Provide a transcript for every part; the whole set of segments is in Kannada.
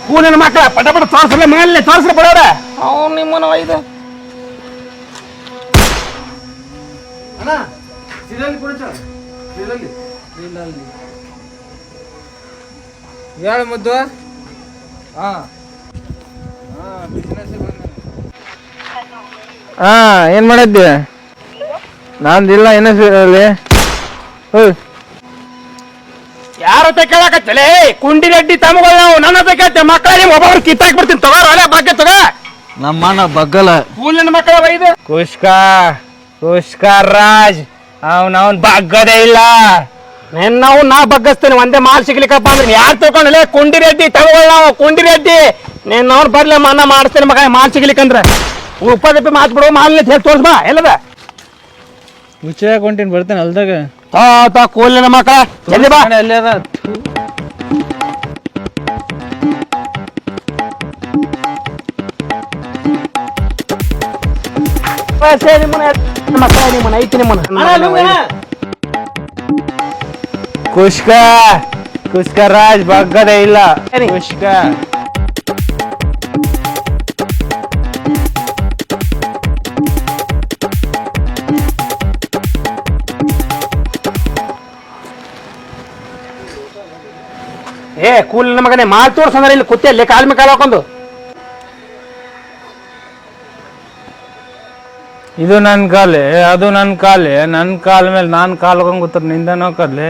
ಕೂಲಿನ ಮಕ್ಕಳ ಪಟ ಪಟ ತೋರ್ಸಲ್ಲ ಮೇಲೆ ತೋರ್ಸ್ರಿ ಬಡವ್ರ ಅವ್ನು ನಿಮ್ಮನ ಇದು ಅಣ್ಣ ಸಿರಲ್ಲಿ ಕೊಡ್ತ ಸಿರಲ್ಲಿ ಹೇಳ ಮುದ್ದು ಏನ್ ಮಾಡಿದ್ದೆ ನಂದಿಲ್ಲ ಏನ ಸಿರಲ್ಲಿ ಯಾರ ಹತ್ರ ಕೇಳಕತ್ತಲೇ ಕುಂಡಿ ರೆಡ್ಡಿ ತಮ್ಮಗಳು ನಾವು ನನ್ನ ಹತ್ರ ಕೇಳ್ತೇವೆ ಮಕ್ಕಳಿಗೆ ಒಬ್ಬೊಬ್ರು ಕಿತ್ತಾಕ್ ಬಿಡ್ತೀನಿ ತಗೋ ಅಲ್ಲ ಬಗ್ಗೆ ತಗೋ ನಮ್ಮಣ್ಣ ಬಗ್ಗಲ್ಲ ಕೂಲಿನ ಮಕ್ಕಳ ಬೈದು ಕುಷ್ಕಾ ರಾಜ್ ಅವನ್ ಬಗ್ಗದೇ ಇಲ್ಲ ನಾವು ನಾ ಬಗ್ಗಸ್ತೇನೆ ಒಂದೇ ಮಾಲ್ ಸಿಗ್ಲಿಕ್ಕಪ್ಪ ಅಂದ್ರೆ ಯಾರು ತಿಳ್ಕೊಂಡಲೇ ಕುಂಡಿ ರೆಡ್ಡಿ ತಗೊಳ್ ನಾವು ಕುಂಡಿ ರೆಡ್ಡಿ ನೀನ್ ಅವ್ರು ಬರ್ಲಿ ಮನ್ನ ಮಾಡಿಸ್ತೇನೆ ಮಗ ಮಾಲ್ ಸಿಗ್ಲಿಕ್ಕಂದ್ರ ಉಪ್ಪದಪ್ಪಿ ಮಾತ್ ಬಿಡುವ ಮಾಲ್ನ ಹೇಳಿ ತೋರ್ಸ್ಬಾ ಎಲ್ಲದ ಮುಚ್ಚ ಕೊಂಟೀನಿ ಬರ್ತೇನೆ ಅಲ್ದಾಗ ತಾ ಕೂಲಿನ ಮಕ್ಕಳ ಎಲ್ಲಿ ಬಾ ಅಲ್ಲಿ ಅದ ಮಕ್ಕಳ ನಿಮ್ಮನ ಐತಿ ನಿಮ್ಮನ ಕುಷ್ಕ ರಾಜ್ ಬಗ್ಗದೇ ಇಲ್ಲ ಕುಷ್ಕ ಏ ಕೂಲಿನ ಮಗನೇ ಮಾಲ್ ತೋರ್ಸಂದ್ರೆ ಇಲ್ಲಿ ಕುತ್ತಿಯಲ್ಲಿ ಕಾಲ್ ಮೇಲೆ ಕಾಲ್ ಹಾಕೊಂಡು ಇದು ನನ್ ಕಾಲೆ ಅದು ನನ್ ಕಾಲೆ ನನ್ ಕಾಲ್ ಮೇಲೆ ನಾನ್ ಕಾಲ್ ಹಾಕೊಂಡ್ ಕೂತಾರ ನಿಂದ ನೋಕರ್ಲಿ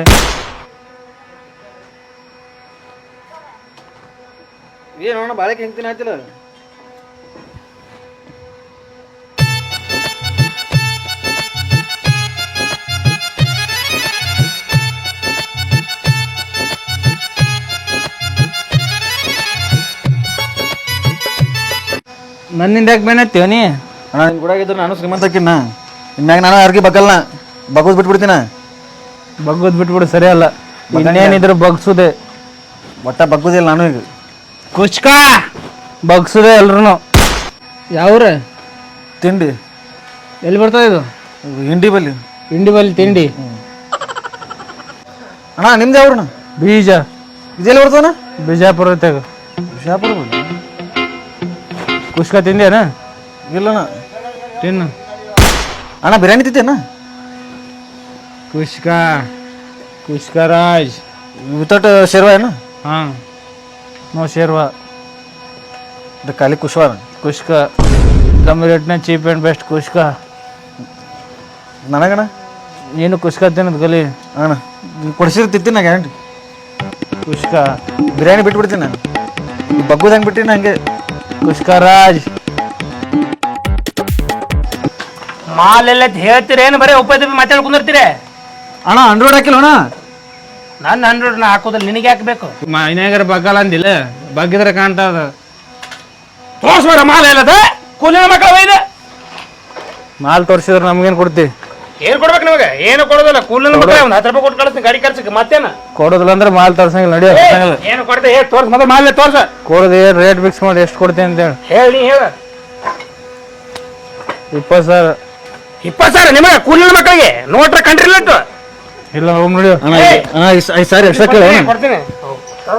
ಏನೋಣ ಬಾಳೆಕೆ ಹೆಂಗ್ ತಿನ್ನಾತಿಲ್ಲ ನನ್ನಿಂದ ಯಾಕೆ ಬೇನತ್ತೀವ ನೀ ಅಣ್ಣ ನಿನ್ ಕೂಡ ಇದ್ರು ನಾನು ಶ್ರೀಮಂತಕ್ಕಿನ್ನ ಇನ್ಮ್ಯಾಗ ನಾನು ಯಾರಿಗೆ ಬಗ್ಗಲ್ಲ ಬಗ್ಗೋದ್ ಬಿಟ್ಬಿಡ್ತೀನ ಬಗ್ಗೋದ್ ಬಿಟ್ಬಿಡು ಸರಿ ಅಲ್ಲ ಇನ್ನೇನಿದ್ರು ಬಗ್ಸುದೆ ಒಟ್ಟ ಬಗ್ಗೋದಿಲ್ಲ ನಾನು ಈಗ ಕುಚ್ಕ ಬಗ್ಸುದೆ ಎಲ್ರು ಯಾವ್ರ ತಿಂಡಿ ಎಲ್ಲಿ ಬರ್ತದೆ ಇದು ಹಿಂಡಿ ಬಲ್ಲಿ ತಿಂಡಿ ಬಲ್ಲಿ ತಿಂಡಿ ಅಣ್ಣ ನಿಮ್ದು ಯಾವ್ರಣ್ಣ ಬೀಜ ಇದೆಲ್ಲಿ ಬರ್ತವಣ್ಣ ಬಿಜಾಪುರ ತೆಗ ಬಿಜಾಪುರ ಬಲ್ಲಿ ಕುಷ್ಕ ತಿಂದೇನ ಇಲ್ಲಣ್ಣ ತಿನ್ನು ಅಣ್ಣ ಬಿರಿಯಾನಿ ತಿಂತೇನ ಕುಷ್ಕ ರಾಜ್ ವಿತೌಟ್ ಶೇರ್ವಾ ಏನ ಹಾ ನೋ ಶೇರ್ವಾ ಇದು ಖಾಲಿ ಕುಶ್ವಾರ ಕುಷ್ಕ ಕಮ್ಮಿ ರೇಟ್ನ ಚೀಪ್ ಆ್ಯಂಡ್ ಬೆಸ್ಟ್ ಕುಷ್ಕ ನನಗಣ್ಣ ನೀನು ಕುಷ್ಕ ತಿನ್ನೋದು ಕಲಿ ಅಣ್ಣ ಕೊಡಿಸಿದ್ರೆ ತಿಂತೀನಿ ನಾ ಗ್ಯಾರಂಟಿ ಕುಷ್ಕ ಬಿರಿಯಾನಿ ಬಿಟ್ಬಿಡ್ತೀನಿ ನಾನು ಬಗ್ಗುದು ಹೆಂಗೆ ಬಿಟ್ಟಿನಿ ಹಂಗೆ ಕುಷ್ಕ ರಾಜ್ ಮಾಲ್ ಎಲ್ಲ ಹೇಳ್ತೀರಿ ಏನು ಬರೀ ಉಪದ್ರವಿ ಮಾತಾಡ್ ಕುಂದಿರ್ತೀರಿ ಅಣ್ಣ ಅಂಡ್ರೋಡ್ ಹಾಕಿಲ್ಲ ಅಣ್ಣ ನನ್ನ 100 ಹಾಕೋದಿಲ್ಲ ನಿನಗೆ ಹಾಕ್ಬೇಕು ಮೈನಾಗರ ಬಗ್ಗಲ್ಲ ಅಂದಿಲ್ಲ ಬಗ್ಗಿದ್ರೆ ಕಾಣ್ತದ ತೋರ್ಸ್ಬೇಡ ಮಾಲ್ ಎಲ್ಲದ ಕೂಲಿನ ಮಕ್ಕಳ ಬೈದ ಮಾಲ್ ತೋರಿಸಿದ್ರೆ ನಮ್ಗೇನು ಕೊಡ್ತಿ ಏನ್ ಕೊಡ್ಬೇಕು ನಿಮಗೆ ಏನು ಕೊಡೋದಿಲ್ಲ ಕೂಲಿನ ಮಕ್ಕಳ ಒಂದು 10 ರೂಪಾಯಿ ಕೊಟ್ಟು ಕಳಿಸ್ತೀನಿ ಗಾಡಿ ಖರ್ಚಿಗೆ ಮತ್ತೇನ ಕೊಡೋದಿಲ್ಲ ಅಂದ್ರೆ ಮಾಲ್ ತೋರ್ಸಂಗಿಲ್ಲ ನಡೆಯೋ ಏನು ಕೊಡ್ತೆ ಹೇಳಿ ತೋರ್ಸ್ ಮೊದಲು ಮಾಲ್ ತೋರ್ಸ ಕೊಡೋದು ಏನು ರೇಟ್ ಫಿಕ್ಸ್ ಮಾಡಿ ಎಷ್ಟು ಕೊಡ್ತೀನಿ ಅಂತೇಳಿ ಹೇಳಿ ನೀ ಹೇಳ 20,000 20,000 ನಿಮಗೆ ಕೂಲಿನ ಮಕ್ಕಳಿಗೆ ನೋಟ್ರ ಕಂಟ್ರಿ ಲಟ್ಟು ಇಲ್ಲ ಹೋಗಿ ನಡೆಯೋ ಅಣ್ಣ ಅಣ್ಣ 5 ಸಾವಿರ ಎಕ್ಸ್ಟ್ರಾ ಕೇಳಿ ಕೊಡ್ತೀನಿ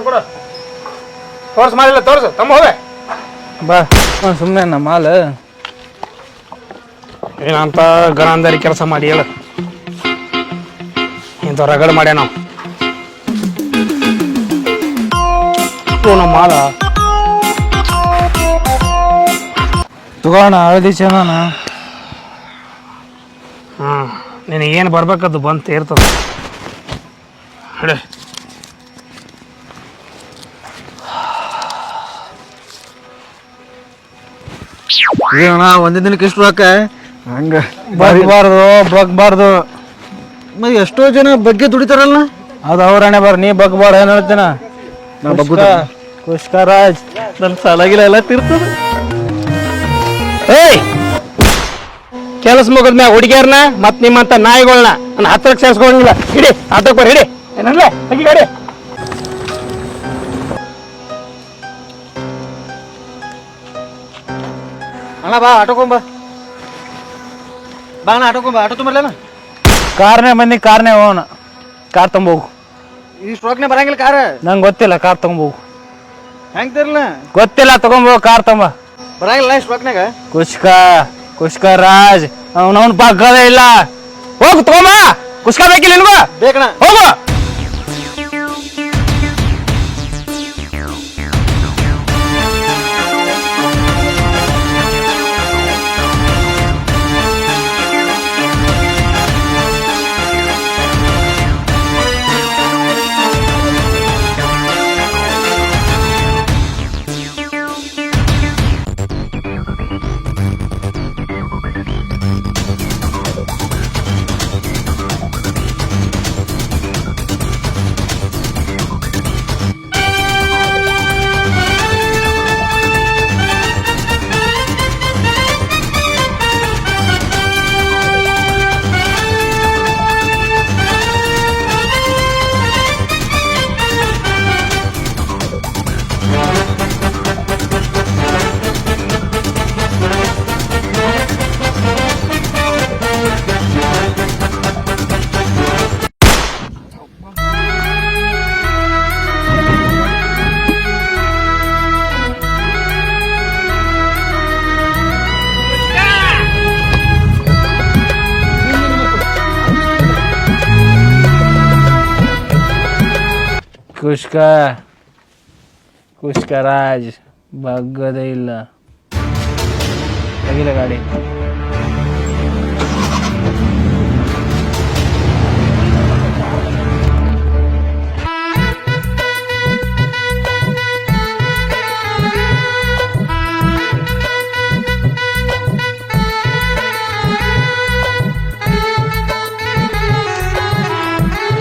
ಕೊಡು ತೋರ್ಸ್ ಮಾಲಿಲ್ಲ ತೋರ್ಸು ತಮ್ಮ ಹೋಗ ಬಾ ಸುಮ್ಮನೆ ನಮ್ಮ ಮಾಲ್ ಏನಂತ ಗರಾಂದಾರಿ ಕೆಲಸ ಮಾಡಿ ಹೇಳ ಇಂಥ ರಗಡ್ ಮಾಡ್ಯ ನಾವು ನಮ್ಮ ಮಾಲ ತಗೋಣ ಹಳದಿ ಚೆನ್ನ ನಿನಗೇನು ಬರ್ಬೇಕದು ಬಂತ ಇರ್ತದ ಹೇಳಿ ಏನಣ್ಣ ಒಂದೇ ದಿನಕ್ಕೆ ಎಷ್ಟು ರೊಕ್ಕ ಹಂಗ ಬಗ್ಬಾರ್ದು ಮತ್ತೆ ಎಷ್ಟೋ ಜನ ಬಗ್ಗೆ ದುಡಿತಾರಲ್ಲ ಅದು ಅವ್ರಣ್ಣೆ ಬರ್ ನೀ ಬಗ್ಬಾರ್ದು ಏನು ಹೇಳ್ತೀನ ನಾ ಬಗ್ಗುದ ಕುಷ್ಕ ರಾಜ್ ನನ್ನ ಸಾಲಾಗಿಲ್ಲ ಎಲ್ಲ ತಿರ್ತದ ಏಯ್ ಕೆಲಸ ಮುಗಿದ್ಮ್ಯಾಗ ಹುಡುಗಿಯರ್ನ ಮತ್ ನಿಮ್ಮಂತ ನಾಯಿಗಳನ್ನ ನನ್ನ ಹತ್ರಕ್ಕೆ ಸೇರಿಸ್ಕೊಂಡಿಲ್ಲ ಹಿಡಿ ಆಟೋಕ್ ಬರ್ ಹಿಡಿ ಏನಲ್ಲ ಹಂಗೆ ಗಾಡಿ ಅಣ್ಣ ಬಾ ಆಟೋಕೊಂಬ ಬಾ ಅಣ್ಣ ಆಟೋಕೊಂಬ ಆಟೋ ತುಂಬರ್ಲೇನ ಕಾರ್ನೇ ಬಂದು ಕಾರ್ನೇ ಹೋಗೋಣ ಕಾರ್ ತೊಂಬೋಗು ಈ ಸ್ಟ್ರೋಕ್ನೇ ಬರಂಗಿಲ್ಲ ಕಾರ ನಂಗೆ ಗೊತ್ತಿಲ್ಲ ಕಾರ್ ತೊಗೊಂಬೋಗು ಹೆಂಗ್ ತರ್ಲ ಗೊತ್ತಿಲ್ಲ ತಗೊಂಬೋ ಕಾರ್ ತಂಬ ಬರಂಗಿಲ್ಲ ಇಷ್ಟು ರೊಕ್ಕನಾಗ ಕುಷ್ಕ ರಾಜ್ ಅವನವನ್ ಬಗ್ಗದೇ ಇಲ್ಲ ಹೋಗು ತಗೊಂಬ ಕುಷ್ಕ ಬೇಕಿಲ್ಲ ನಿನ್ಗೂ ಬೇಕಣ ಹೋಗು ಕುಷ್ಕ ರಾಜ್ ಬಗ್ಗದೇ ಇಲ್ಲ ತೆಗಿಲ ಗಾಡಿ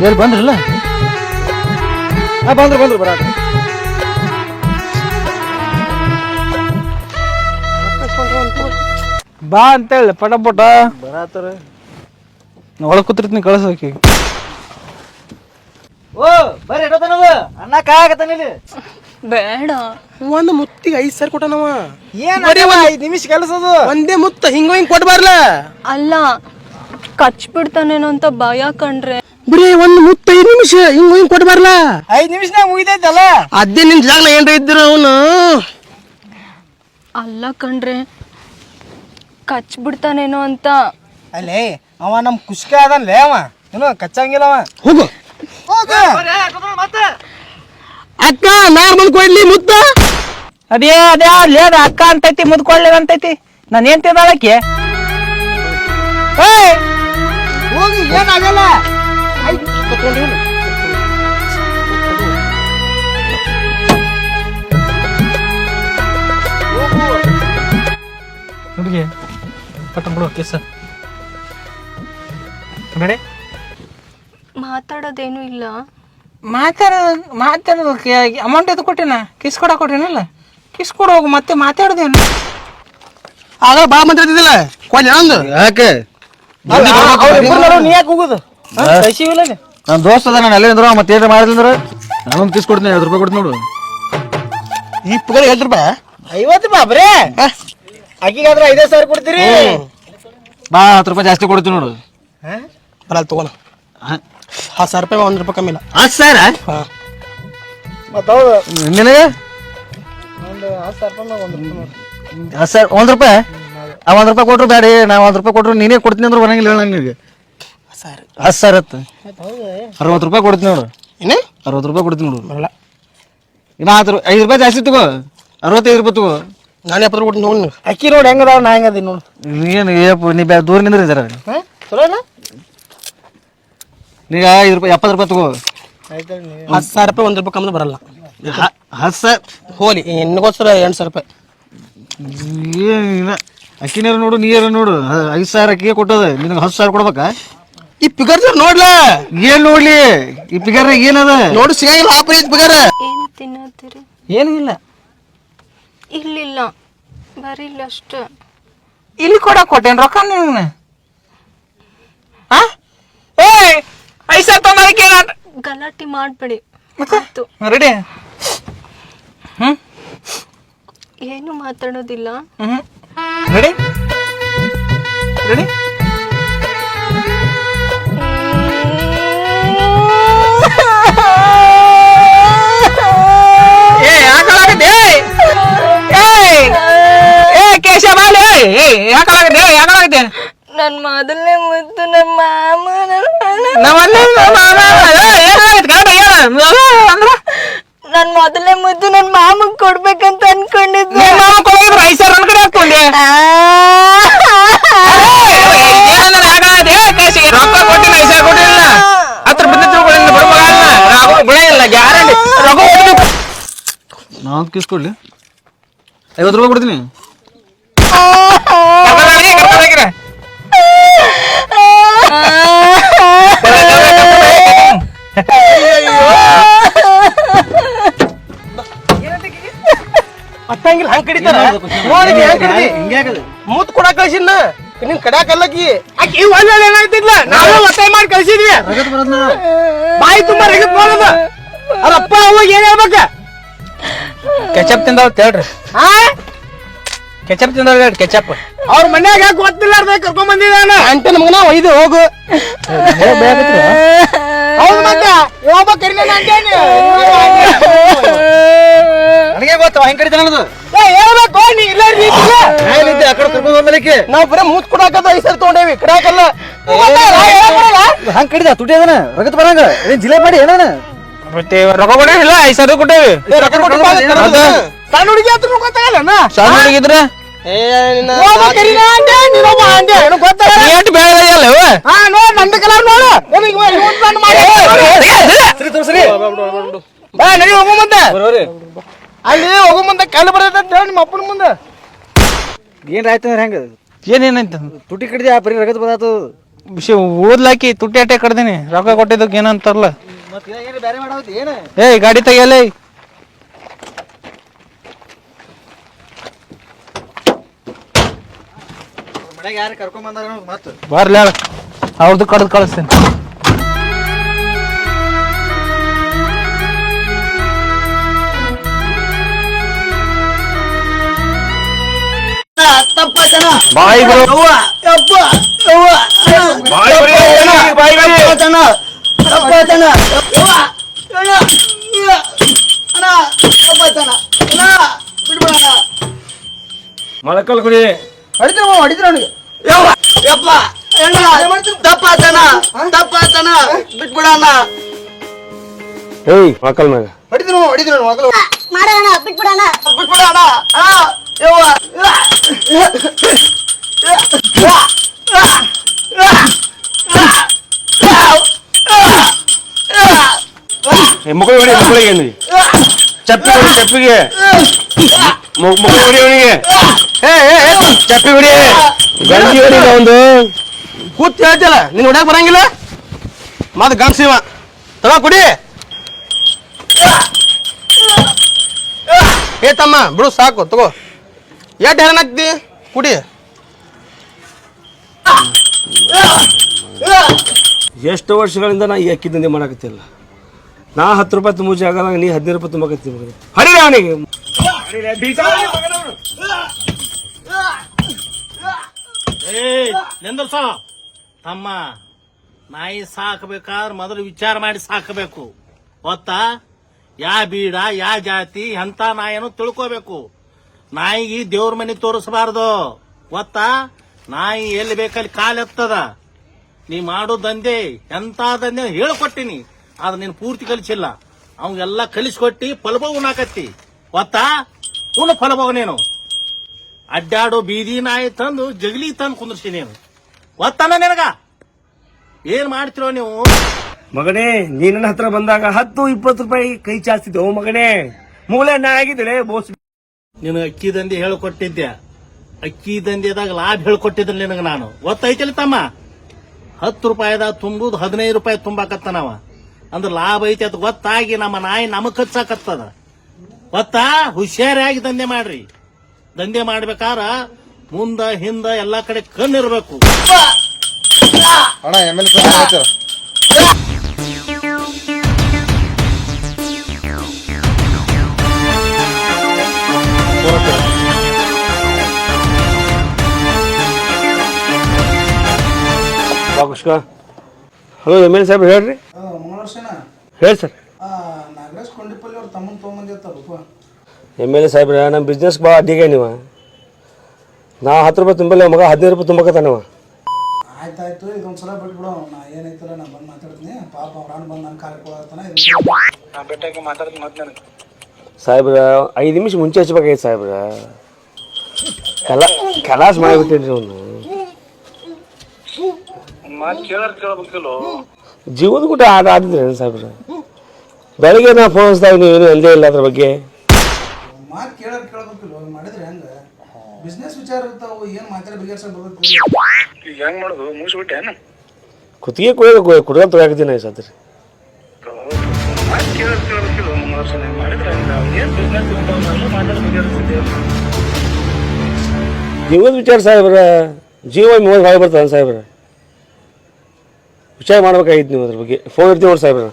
ಎಲ್ಲಿ ಬಂದ್ರಲ್ಲ ಬಂದ್ರು ಬರಾಟ ಬಾ ಅಂತೇಳಿ ಪಟ ಬರಾತರ ಒಳಗೆ ಕೂತಿರ್ತೀನಿ ಕಳ್ಸೋಕೆ ಓ ಬರ್ರಿ ಎಡತನದು ಅಣ್ಣ ಕಾಯಕತ್ತಾನ ಇಲ್ಲಿ ಬೇಡ ಒಂದು ಮುತ್ತಿಗೆ 5 ಸಾವಿರ ಕೊಟ್ಟನವ. ಏನ್ 5 ನಿಮಿಷ ಕೆಲಸ ಅದು ಒಂದೇ ಮುತ್ತ ಹಿಂಗ್ ಕೊಟ್ಬಾರ್ಲ. ಅಲ್ಲ ಕಚ್ಬಿಡ್ತಾನೇನೋ ಅಂತ ಭಯ ಕಂಡ್ರೆ ಬರೀ ಒಂದು ಮುತ್ತ 5 ನಿಮಿಷ ಹಿಂಗ್ ಕೊಟ್ಬಾರ್ಲ. 5 ನಿಮಿಷನಾಗ ಮುಗಿದೈತಲ್ಲ. ಅದೇ ನಿನ್ ಜಾಗ ಏನ್ರ ಇದ್ರು ಅವನು ಅಲ್ಲ ಕಂಡ್ರೆ ಕಚ್ಬಿಡ್ತಾನೇನೋ ಅಂತ. ಅಲ್ಲೇ ಅವ ನಮ್ ಕುಷ್ಕ ಅದನ್ಲೇ ಅವ ಏನು ಕಚ್ಚಂಗಿಲ್ಲ ಅವ. ಹೋಗು ಅಕ್ಕ ನಾರ್ ಬಂದ್ ಕೊಡ್ಲಿ ಮುತ್ತ. ಅದೇ ಲೇದ ಅಕ್ಕ ಅಂತೈತಿ ಮುದ್ಕೊಳ್ಳಿ ಅಂತೈತಿ ನಾನು ಏನ್ ತಿಂದಾಳಕ್ಕೆ ಹೋಗಿ ಏನಾಗಲ್ಲ. ಹುಡುಗಿ ಪಟ್ಟ ಬಿಡು ಕಿಸ್ ನಡೆ. ಮಾತಾಡೋದೇನು ಇಲ್ಲ. ಮಾತಾಡೋದಕ್ಕೆ ಅಮೌಂಟ್ ಎದು ಕೊಟ್ಟಿನ ಕಿಸ್ ಕೊಡಕ್ಕೆ ಕೊಟ್ಟಿನಲ್ಲ ಕಿಸ್ ಕೊಡ ಹೋಗು ಮತ್ತೆ ಮಾತಾಡೋದೇನು ಆಗ ಬಾ ಮಾತಾಡ್ತಿದ್ದಿಲ್ಲ ಕೊಡ್ಲಿ ನಂದು ಯಾಕೆ ನೀ ಯಾಕೆ ಹೋಗುದು ನನ್ನ ದೋಸ್ತ ಅದ ನಾನು ಎಲ್ಲೇ ಇದ್ರು ಮತ್ತೆ ಏನ್ರ ಮಾಡಿದ್ರೆ ನಾನೊಂದು ಕಿಸ್ ಕೊಡ್ತೀನಿ 50 ರೂಪಾಯಿ ಕೊಡ್ತೀನಿ ನೋಡು. ಈ ಪುಗರ್ 50 ರೂಪಾಯಿ 50 ರೂಪಾಯಿ ಬರೇ ಅಕ್ಕಿಗಾದ್ರೆ 5,000 ಕೊಡ್ತೀರಿ. ಬಾ 10 ರೂಪಾಯಿ ಜಾಸ್ತಿ ಕೊಡ್ತೀನಿ ನೋಡು. ಬರಲ್ಲ ತಗೋಣ 10,000 ರೂಪಾಯಿ 1 ರೂಪಾಯಿ ಕಮ್ಮಿ ಇಲ್ಲ. 10,000 ಹಾ ಮತ್ತ ಹೌದು ನಿನಗೆ ಒಂದು 10,000 ರೂಪಾಯಿ 1 ರೂಪಾಯಿ ಆ 1 ರೂಪಾಯಿ ಕೊಟ್ರು ಬೇಡ ನಾ 1 ರೂಪಾಯಿ ಕೊಟ್ರು ನೀನೇ ಕೊಡ್ತೀನಿ ಅಂದ್ರೆ ಬರಂಗಿಲ್ಲ ಹೇಳ ನಿನಗೆ 10,000 60 ರೂಪಾಯಿ ಕೊಡ್ತೀನಿ ನೋಡು. ಏನೇ 60 ರೂಪಾಯಿ ಕೊಡ್ತೀನಿ ನೋಡು. ಬರಲ್ಲ ಇನ್ನ 5 ರೂಪಾಯಿ ಜಾಸ್ತಿ ತಗೋ 65 ರೂಪಾಯಿ ತಗೋ. ನಾನು 70 ರೂಪಾಯಿ ಕೊಡ್ತೀನಿ ನೋಡಿ. ಅಕ್ಕಿ ನೋಡಿ ಹೆಂಗದಾವ ನಾ ಹೆಂಗದಿ ನೋಡು. ಏನು ಏಪ ನೀ ದೂರ ನಿಂದ್ರಿ ಜರ ಚಲೋ ಇಲ್ಲ ನೀಗ 5 ರೂಪಾಯಿ 70 ರೂಪಾಯಿ ತಗೋ. 10,000 ರೂಪಾಯಿ 1 ರೂಪಾಯಿ ಕಮ್ಮಿ ಬರಲ್ಲ. 10,000 ಹೋಲಿ ಹೆಣ್ಣಿಗೋಸ್ಕರ 8,000 ರೂಪಾಯಿ. ಏನಿಲ್ಲ ಅಕ್ಕಿ ನೀರು ನೋಡು ನೀರು ನೋಡು 5,000 ಅಕ್ಕಿಗೆ ಕೊಟ್ಟದ ನಿನಗೆ 10,000 ಕೊಡ್ಬೇಕಾ? ಈ ಪಿಗರ್ ನೋಡ್ಲ ಏನ್ ನೋಡ್ಲಿ ಈ ಪಿಗರ್ ಏನದ ನೋಡು ಸಿಗಂಗಿಲ್ಲ ಆಪರಿ ಪಿಗರ್. ಏನು ತಿನ್ನತ್ತೀರಿ? ಏನೂ ಇಲ್ಲ ಇಲ್ಲಿಲ್ಲ ಬರೀ ಇಲ್ಲ ಅಷ್ಟೇ. ಇಲ್ಲಿ ಕೊಡಕ್ಕೆ ಕೊಟ್ಟೇನು ರೊಕ್ಕ ನಿನ್ನ ಏ 5,000 ತೊಗೊಂಡಕ್ಕೆ ಗಲಾಟೆ ಮಾಡಬೇಡಿ. ರೆಡಿ ಏನು ಮಾತಾಡೋದಿಲ್ಲ. ರೆಡಿ ರೆಡಿ ಏ ಯಾಕಾಗತ್ತೆ ನಮ್ಮ ಮಾಮ ನನ್ ಮೊದಲೇ ಮುದ್ದು ನನ್ ಮಾಮಗ್ ಕೊಡ್ಬೇಕಂತ ಅನ್ಕೊಂಡಿದ್ದೆ. ನಾವು ಕಿಸ್ಕೊಡ್ಲಿ 50 ರೂಪಾಯಿ ಕೊಡ್ತೀನಿ. ಅಟ್ಟಂಗಿಲ್ಲ ಹಂಗ್ ಕಡಿತಾರ ಮೂತ್ ಕೊಡಾಕ ಕಳ್ಸಿನ ನಿನ್ ಕಡ್ಯಾಕಲ್ಲಕಿ ಆಕಿ ಒಳ್ಳೆ ಏನಾಯ್ತಿದ್ಲ ನಾವು ಒತ್ತಾಯ ಮಾಡಿ ಕಳ್ಸಿದ್ವಿ. ಬಾಯಿ ತುಂಬಾ ರಗತ್ ನೋಡದ ಅವ್ರಪ್ಪ ಅವಾಗ ಏನ್ ಹೇಳ್ಬೇಕ? ಕೆಚಪ್ ತಿಂದಾವ್ ಹೇಳ್ರಿ. ಕೆಚಪ್ ತಿಂದಾವ್ ಹೇಳ್ರಿ. ಕೆಚಪ್ ಅವ್ರ ಮನ್ಯಾಗ ಗೊತ್ತಿಲ್ಲಾರ್ದ ಕರ್ಕೊಂಡ್ ಬಂದಿದ್ದಾನ ಅಂಟನ ಮಗನ ಒಯ್ದು ಹೋಗು. ಹೌದು ಮತ್ತೆ ಯಾವಾಗ ಕರಿಲೇನ ಅಂತೇನಿ ನನಗೆ ಗೊತ್ತ ಹೆಂಗ್ ಕಡಿತಾನ ಅನ್ನೋದು. ಹೇಳ್ಬೇಕು ನೀ ಇಲ್ಲ ಆ ಕಡೆ ಕರ್ಕೊಂಡು ಹೋಗ್ಲಿಕ್ಕೆ ನಾವ್ ಬರೀ ಮೂತ್ ಕೊಡಾಕದ 5 ಸರಿ ತಗೊಂಡೇವಿ ಕಡಾಕಲ್ಲ ಹಂಗ್ ಕಡಿದ ತುಟಿ ಅದನ ರಗತ್ ಬರಂಗ ಏನ್ ಜಿಲೆ ಮಾಡಿ ಏನ ಮತ್ತೆ ರೊಕ್ಕ ಕೊಟ್ಟಿಲ್ಲ 5 ಸಾವಿರ ಕೊಟ್ಟೇವಿ. ಸಣ್ಣ ಹುಡುಗಿ ಹತ್ರ ಗೊತ್ತಾಗಲ್ಲ ಸಣ್ಣ ಹುಡುಗಿದ್ರೆ ನೋಡ್ ನಂದ ಕಲರ್ ನೋಡು ನಡಿ ಹೋಗು ಮುಂದೆ ಅಲ್ಲಿ ಹೋಗು ಮುಂದೆ ಕಲ್ಲು ಬರ್ತೈತೆ ನಿಮ್ಮ ಅಪ್ಪನ ಮುಂದೆ ಏನ್ ಆಯ್ತು ಹೆಂಗ ಏನೇನಂತ ತುಟಿ ಕಡಿದ ಬರೀ ರಗತ್ ಬದಾತು ವಿಷಯ ಓದ್ಲಾಕಿ ತುಟ್ಟಿ ಅಟ್ಟೆ ಕಡ್ದೀನಿ. ರೊಕ್ಕ ಕೊಟ್ಟಿದ್ದಕ್ಕೆ ಏನಂತಾರಲ್ಲ. ಬೇರೆ ಮಾಡಾವತಿ ಏನ ಏಯ್ ಗಾಡಿ ತೆಗಿಯಲ್ಲ. ಮನೆಗೆ ಯಾರು ಕರ್ಕೊಂಡ್ ಬಂದಾರ ಮತ್ತ ಬರ್ಲಿ ಅವ್ರದ್ದು ಕಡ್ದು ಕಳಿಸ್ತೇನೆ. ಬಾಯಿ ಮೊಳಕಲ್ ಗುಡಿ ಹೊಡಿದ್ರ ಅವನಿಗೆ ಬಿಟ್ಬಿಡಣ ಏಯ್ ಮೊಳಕಲ್ ಮ್ಯಾಗ ಹೊಡಿದ್ರು ಮಗಳು ಮಾಡೋಣ ಬಿಟ್ಬಿಡೋಣ ಬಿಟ್ಬಿಡಣ ಮುಕ್ಕಳಿಗೆ ಹೊಡಿ ಮುಕ್ಕಳಿಗೆ ಚಪ್ಪಿ ಹೊಡಿ ಚಪ್ಪಿಗೆ ಮುಕ್ಕಳಿ ಹೊಡಿ ಅವನಿಗೆ ಚಪ್ಪಿ ಹೊಡಿ ಗಂಜಿ ಹೊಡಿ ಒಂದು ಕೂತ್ ಹೇಳ್ತಿಲ್ಲ ನೀನ್ ಹೊಡ್ಯಾಕ್ ಬರಂಗಿಲ್ಲ ಮತ್ ಗಂಡ್ಸಿವ ತಗೋ ಕುಡಿ ಏ ತಮ್ಮ ಬಿಡು ಸಾಕು ತಗೋ ಎಷ್ಟು ಹೆರನ್ ಹಾಕ್ತಿ ಕುಡಿ ಎಷ್ಟು ವರ್ಷಗಳಿಂದ ನಾ ಈ ಅಕ್ಕಿ ದಂಧೆ ಮಾಡಕತ್ತಿಲ್ಲ. ನಾ 10 ರೂಪಾಯಿ ತುಂಬ ಜಾಗದಾಗ ನೀ 15 ರೂಪಾಯಿ ತುಂಬಕತ್ತಿ ಹರಿರಿ ಅವನಿಗೆ. ತಮ್ಮ ನಾಯಿ ಸಾಕಬೇಕಾದ್ರೆ ಮೊದಲು ವಿಚಾರ ಮಾಡಿ ಸಾಕಬೇಕು. ಗೊತ್ತಾ? ಯಾ ಬೀಡ ಯಾ ಜಾತಿ ಎಂತ ನಾಯಿಯನ್ನು ತಿಳ್ಕೋಬೇಕು. ನಾಯಿಗೆ ದೇವ್ರ ಮನೆ ತೋರಿಸಬಾರ್ದು. ಗೊತ್ತಾ? ನಾಯಿ ಎಲ್ಲಿ ಬೇಕಲ್ಲಿ ಕಾಲೆತ್ತದ. ನೀ ಮಾಡೋ ದಂಧೆ ಎಂತ ದಂಧೆ ಹೇಳ್ಕೊಟ್ಟಿನಿ, ಆದ್ರೆ ನೀನು ಪೂರ್ತಿ ಕಲಿಸಿಲ್ಲ. ಅವಂಗೆಲ್ಲ ಕಲಿಸ್ಕೊಟ್ಟಿ ಫಲಭೋಗ ಉಣ್ಣಾಕತ್ತಿ. ಗೊತ್ತಾ? ಉಣ್ಣ ಫಲಭೋಗ ನೀನು ಅಡ್ಡಾಡೋ ಬೀದಿ ನಾಯಿ ತಂದು ಜಗಲಿ ತಂದು ಕುಂದ್ರಿಸಿ ನೀನು. ಗೊತ್ತಾನ ನಿನಗ? ಏನ್ ಮಾಡ್ತಿರೋ ನೀವು? ಮಗನೇ ನೀ ನನ್ನ ಹತ್ರ ಬಂದಾಗ 10-20 ರೂಪಾಯಿ ಕೈ ಚಾಚ್ತಿದ್ದೆ. ಓ ಮಗನೇ ಮೂಲೆ ನಾ ಆಗಿದ್ರೆ ಬೋಸ್. ನೀನು ಅಕ್ಕಿ ದಂಧೆ ಹೇಳ್ಕೊಟ್ಟಿದ್ದೆ. ಅಕ್ಕಿ ದಂಧೆದಾಗ ಲಾಭ ಹೇಳ್ಕೊಟ್ಟಿದ್ರೆ ನಿನಗ ನಾನು. ಗೊತ್ತೈತಿಲ್ಲ ತಮ್ಮ? 10 ರೂಪಾಯಿದಾಗ ತುಂಬುದು 15 ರೂಪಾಯಿ ತುಂಬಾಕತ್ತನವ. ಅಂದ್ರೆ ಲಾಭ ಐತಿ ಅದು ಗೊತ್ತಾಗಿ ನಮ್ಮ ನಾಯಿ ನಮಗ್ ಕಚ್ಚಾಕತ್ತದ. ಗೊತ್ತಾ? ಹುಷಾರಾಗಿ ದಂಧೆ ಮಾಡ್ರಿ. ದಂಧೆ ಮಾಡ್ಬೇಕಾರ ಮುಂದ ಹಿಂದ ಎಲ್ಲಾ ಕಡೆ ಕಣ್ಣಿರ್ಬೇಕು. ಅಣ್ಣ MLA ಆಯ್ತು ಹಲೋ MLA ಸಾಹೇಬ್ ಹೇಳ್ರಿ. ಹೇಳಿ ಸರ್. ನಾಗರಾಜ್ ಕೊಂಡಿಪಲ್ಲಿ ಅವ್ರ ತಮ್ಮನ್ ತೊಗೊಂಬಂದಿರ್ತಾರಪ್ಪ. MLA ಸಾಹೇಬ್ರ ನಮ್ಮ ಬಿಸ್ನೆಸ್ ಭಾಳ ಅಡ್ಡಿಗೆ ನೀವು. ನಾ 10 ರೂಪಾಯಿ ತುಂಬಲ್ಲ ಮಗ 15 ರೂಪಾಯಿ ತುಂಬಕತ್ತಾನವ. ಆಯ್ತು ಆಯ್ತಾಯ್ತು ಇದೊಂದ್ಸಲ ಬಿಟ್ಬಿಡು. ನಾ ಏನೈತಲ್ಲ ನಾ ಬಂದು ಮಾತಾಡ್ತೀನಿ. ಪಾಪ ಅವ್ರ ಅಣ್ಣ ಬಂದು ನನ್ನ ಕಾಲಕ್ಕೆ ಹೋಗ್ತಾನೆ. ನಾ ಬೆಟ್ಟಾಗಿ ಮಾತಾಡ್ತೀನಿ ಮತ್ತೆ ನನಗೆ. ಸಾಹೇಬ್ರ 5 ನಿಮಿಷ ಮುಂಚೆ ಹಚ್ಬೇಕಾಗಿತ್ತು ಸಾಹೇಬ್ರ. ಕಲಾಸ್ ಮಾಡಿಬಿಟ್ಟೇನ್ರಿ ಅವನು. ಕೇಳಬೇಕಲ್ಲ ಜೀವದ ಕೂಡ ಆಡಿದ್ರಿ ಸಾಹೇಬ್ರ. ಬೆಳಗ್ಗೆ ನಾ ಫೋನ್ ಹಚ್ಚಿದಾಗ ನೀವೇನು ಅಲ್ಲೇ ಇಲ್ಲ ಅದ್ರ ಬಗ್ಗೆ. ಮಾತು ಕೇಳಬೇಕಿಲ್ಲ ಮಾಡಿದ್ರೆ ಹೆಂಗೆ? ಬಿಸ್ನೆಸ್ ವಿಚಾರ ಇರ್ತಾವು, ಏನು ಮಾತಾಡಿ ಬಗೆಹರಿಸ ಬರ್ತದೆ. ಹೆಂಗ್ ಮಾಡೋದು? ಮುಗಿಸ್ಬಿಟ್ಟೆ ಕುತ್ತಿಗೆ ಕುಡ್ಕೊಂಡು ತೊಗೊಳಕತ್ತೀನಿ ಸತ್ರಿ. ಜೀವದ ವಿಚಾರ ಸಾಹೇಬ್ರ. ಜೀವ ಮೂವತ್ತು ಭಾಳ ಬರ್ತದೆ ಸಾಹೇಬ್ರ. ವಿಚಾರ ಮಾಡ್ಬೇಕಾಗಿತ್ತು ನೀವು ಅದ್ರ ಬಗ್ಗೆ. ಫೋನ್ ಇರ್ತೀವಿ ನೋಡಿ ಸಾಹೇಬ್ರ.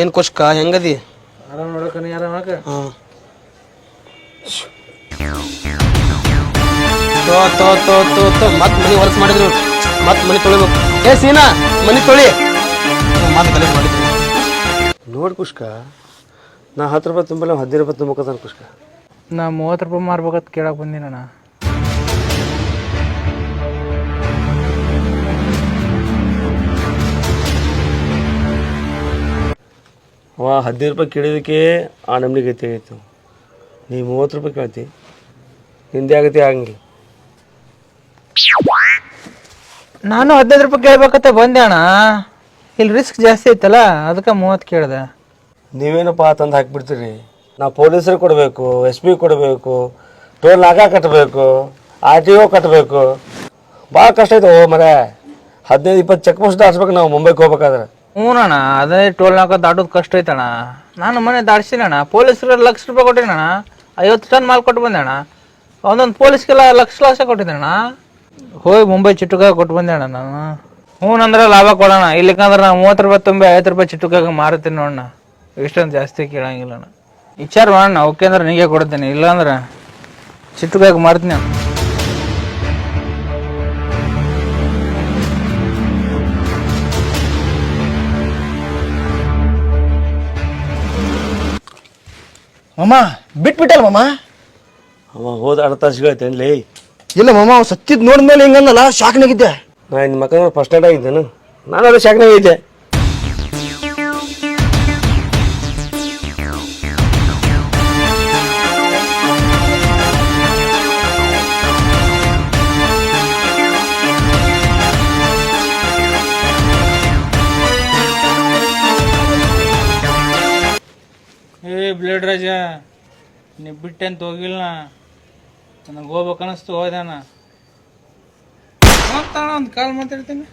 ಏನು ಕುಷ್ಕ ಹೆಂಗದಿ? ಆರಾಮ್ ನೋಡಕ ನೀ ಆರಾಮ್ ನೋಡಕ. ಹಾಂ ಮತ್ತೆ ಮನೆ ಹೊಲಸು ಮಾಡಿದ್ರು. ಮತ್ತೆ ಮನೆ ತೊಳಿಬೇಕು. ಏ ಸೀನಾ ಮನೆ ತೊಳಿ. ಮತ್ತೆ ಕಲೆ ಮಾಡಿದ್ರು. ನೋಡಿ ಕುಷ್ಕ, ನಾ 10 ರೂಪಾಯಿ ತುಂಬಲ್ಲ 15 ರೂಪಾಯಿ ತುಂಬಕತ್ತಾನ ಕುಷ್ಕ. ನಾ 30 ರೂಪಾಯಿ ಮಾರ್ಬೇಕಂತ ಕೇಳಕ್ ಬಂದಿನಣ್ಣ. ಅವ 15 ರೂಪಾಯಿ ಕೇಳಿದಕ್ಕೆ ಆ ನಮ್ನಿ ಗತಿ ಆಗೈತು. ನೀ 30 ರೂಪಾಯಿ ಕೇಳ್ತಿ, ನಿಂದೆ ಆಗತಿ ಆಗಂಗಿಲ್ಲ. ನಾನು 15 ರೂಪಾಯಿ ಕೇಳ್ಬೇಕಂತ ಬಂದೆ ಅಣ್ಣ. ಇಲ್ಲಿ ರಿಸ್ಕ್ ಜಾಸ್ತಿ ಐತಲ್ಲ ಅದಕ್ಕೆ 30 ಕೇಳಿದೆ. ನೀವೇನಪ್ಪ ತಂದು ಹಾಕಿಬಿಡ್ತೀರಿ. ನಾವು ಪೊಲೀಸರಿಗೆ ಕೊಡಬೇಕು, SP ಕೊಡಬೇಕು, ಟೋಲ್ ನಾಗ ಕಟ್ಟಬೇಕು, RTO ಕಟ್ಟಬೇಕು. ಭಾಳ ಕಷ್ಟ ಐತೆ. ಮರ 15-20 ಚೆಕ್ ಪೋಸ್ಟ್ ದಾಟ್ಸ್ಬೇಕು ನಾವು ಮುಂಬೈಗೆ ಹೋಗ್ಬೇಕಾದ್ರೆ. ಹ್ಞೂ ಅಣ್ಣ, ಅದೇ ಟೋಲ್ ನಾಕ ದಾಟೋದು ಕಷ್ಟ ಐತಣ್ಣ. ನಾನು ಮನೆ ದಾಟ್ಸಿನಣ್ಣ. ಪೊಲೀಸರು 1 ಲಕ್ಷ ರೂಪಾಯಿ ಕೊಟ್ಟಿನಣ್ಣ. 50 ಟನ್ ಮಾಲ್ ಕೊಟ್ಟು ಬಂದೆ ಅಣ್ಣ. ಒಂದೊಂದು ಪೊಲೀಸ್ಗೆಲ್ಲ ಲಕ್ಷ ಕೊಟ್ಟಿದ್ದೆ ಅಣ್ಣ. ಹೋಗಿ ಮುಂಬೈ ಚಿಟ್ಟುಕಾಗ ಕೊಟ್ಟು ಬಂದೆ ಅಣ್ಣ ನಾನು. ಹ್ಞೂನಂದ್ರೆ ಲಾಭ ಕೊಡೋಣ. ಇಲ್ಲಿಕಂದ್ರೆ ನಾನು 30 ರೂಪಾಯಿ ತುಂಬಿ 50 ರೂಪಾಯಿ ಚಿಟ್ಟುಕಾಗ ಮಾರುತ್ತೀನಿ ನೋಡಣ್ಣ. ಇಷ್ಟೊಂದು ಜಾಸ್ತಿ ಕೇಳಂಗಿಲ್ಲ ಅಣ್ಣ. ವಿಚಾರ ಮಾಡೋಣ. ಓಕೆ ಅಂದ್ರೆ ನೀಗೆ ಕೊಡ್ತೀನಿ, ಇಲ್ಲಾಂದ್ರೆ ಚಿಟ್ಟುಕಾಗ ಮಾರ್ತೀನಿ ಅಣ್ಣ. ಮಾಮ ಬಿಟ್ಬಿಟ್ಟಲ್ಲ ಮಾಮ. ಅವ ಹೋದ ಅರ್ಧ ತಾಸಿಗಳೈತೇನ್ಲಿ. ಇಲ್ಲ ಮಾಮ, ಅವ್ನು ಸತ್ತಿದ್ ನೋಡಿದ್ಮೇಲೆ ಹಿಂಗಂದಲ್ಲ ಶಾಕ್ನಾಗಿದ್ದೆ. ನಾ ಇನ್ನು ಮಕ್ಕಳ ಫಸ್ಟ್ ಏಡ್ ಆಗಿದ್ದೇನು. ನಾನು ಅದೇ ಶಾಕ್ನಾಗ ಇದ್ದೆ. ಏ ಬ್ಲೇಡ್ ರಾಜ, ನೀ ಬಿಟ್ಟೆಂತ ಹೋಗಿಲ್ಲ. ನನಗೆ ಹೋಗ್ಬೇಕು ಅನ್ನಿಸ್ತು, ಹೋದಾನ. ಹೋಗ್ತಾಣ ಒಂದು ಕಾಲ್ ಮಾತಾಡ್ತೀನಿ.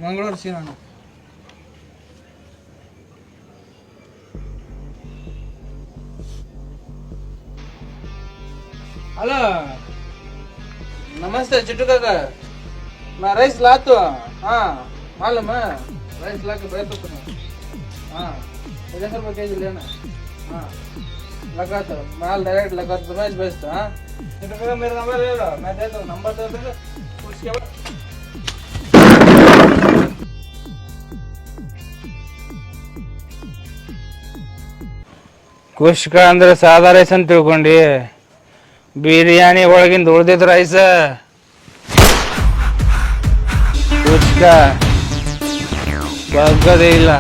ಮಂಗಳೂರು ಸೀನಣ್ಣ. ಹಲೋ, ನಮಸ್ತೆ ಚಿಟ್ಟು ಕಾಕ. ನಾ ರೈಸ್ ಲಾತು. ಹಾಂ ಮಾಲೂಮ ರೈस ला के बैठ तो हाँ 50 रुपये केजी लेना. हाँ लगा तो माल डायरेक्ट लगा तो मैं बेचता. हाँ मेरा नंबर ले लो, मैं देता हूँ. नंबर दे दो. उसके बाद ಕುಷ್ಕ ಅಂದ್ರೆ ಸಾದಾ ರೈಸ್ ಅಂತ ತಿಳ್ಕೊಂಡಿ. ಬಿರಿಯಾನಿ ಒಳಗಿಂದ ಉಳ್ದಿದ್ ರೈಸ್ ಕುಷ್ಕ ಬಗ್ಗದೇ ಇಲ್ಲ.